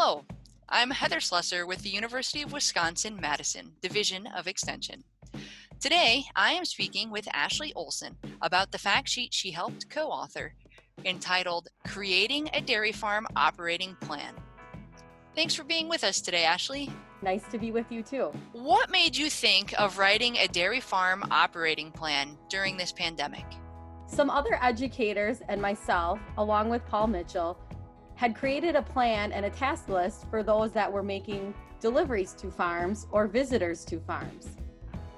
Hello, I'm Heather Slusser with the University of Wisconsin-Madison Division of Extension. Today, I am speaking with Ashley Olson about the fact sheet she helped co-author entitled Creating a Dairy Farm Operating Plan. Thanks for being with us today, Ashley. Nice to be with you too. What made you think of writing a dairy farm operating plan during this pandemic? Some other educators and myself, along with Paul Mitchell, had created a plan and a task list for those that were making deliveries to farms or visitors to farms.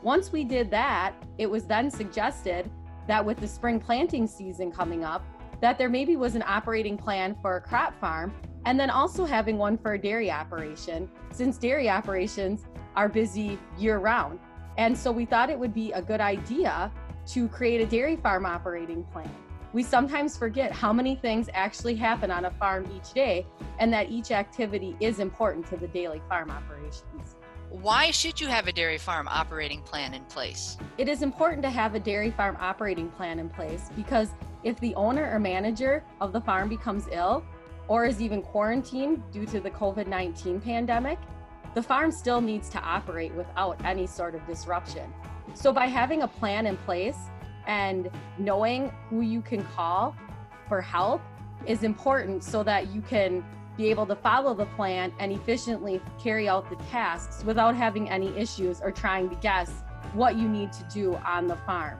Once we did that, it was then suggested that with the spring planting season coming up, that there maybe was an operating plan for a crop farm and then also having one for a dairy operation, since dairy operations are busy year-round. And so we thought it would be a good idea to create a dairy farm operating plan. We sometimes forget how many things actually happen on a farm each day, and that each activity is important to the daily farm operations. Why should you have a dairy farm operating plan in place? It is important to have a dairy farm operating plan in place because if the owner or manager of the farm becomes ill or is even quarantined due to the COVID-19 pandemic, the farm still needs to operate without any sort of disruption. So by having a plan in place and knowing who you can call for help is important so that you can be able to follow the plan and efficiently carry out the tasks without having any issues or trying to guess what you need to do on the farm.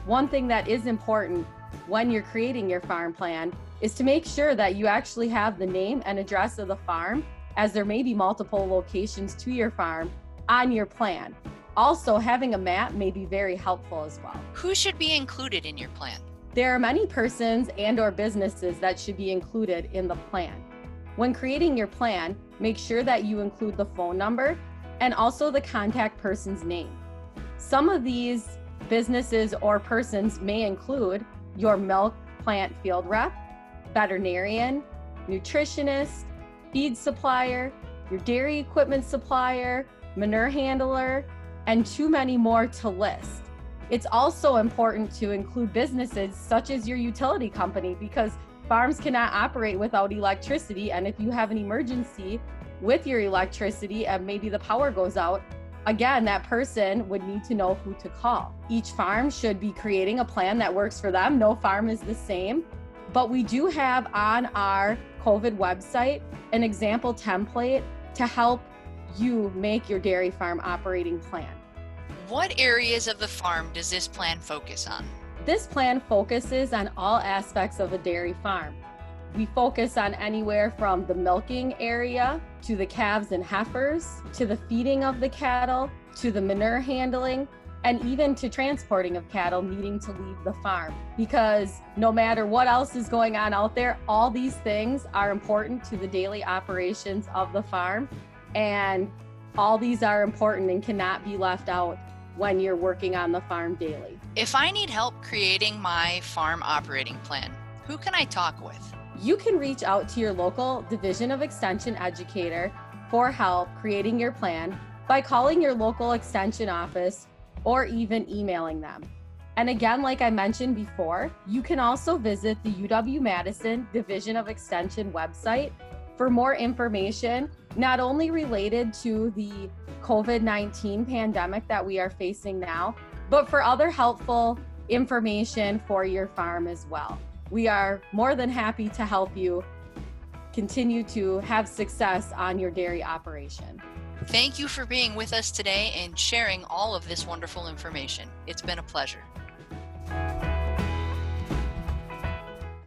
One thing that is important when you're creating your farm plan is to make sure that you actually have the name and address of the farm, as there may be multiple locations to your farm, on your plan. Also, having a map may be very helpful as well. Who should be included in your plan? There are many persons and/or businesses that should be included in the plan. When creating your plan, make sure that you include the phone number and also the contact person's name. Some of these businesses or persons may include your milk plant field rep, veterinarian, nutritionist, feed supplier, your dairy equipment supplier, manure handler, and too many more to list. It's also important to include businesses such as your utility company because farms cannot operate without electricity, and if you have an emergency with your electricity and maybe the power goes out, again, that person would need to know who to call. Each farm should be creating a plan that works for them. No farm is the same, but we do have on our COVID website an example template to help you make your dairy farm operating plan. What areas of the farm does this plan focus on? This plan focuses on all aspects of a dairy farm. We focus on anywhere from the milking area to the calves and heifers, to the feeding of the cattle, to the manure handling, and even to transporting of cattle needing to leave the farm. Because no matter what else is going on out there, all these things are important to the daily operations of the farm. And all these are important and cannot be left out when you're working on the farm daily. If I need help creating my farm operating plan, who can I talk with? You can reach out to your local Division of Extension educator for help creating your plan by calling your local extension office or even emailing them. And again, like I mentioned before, you can also visit the UW-Madison Division of Extension website for more information, not only related to the COVID-19 pandemic that we are facing now, but for other helpful information for your farm as well. We are more than happy to help you continue to have success on your dairy operation. Thank you for being with us today and sharing all of this wonderful information. It's been a pleasure.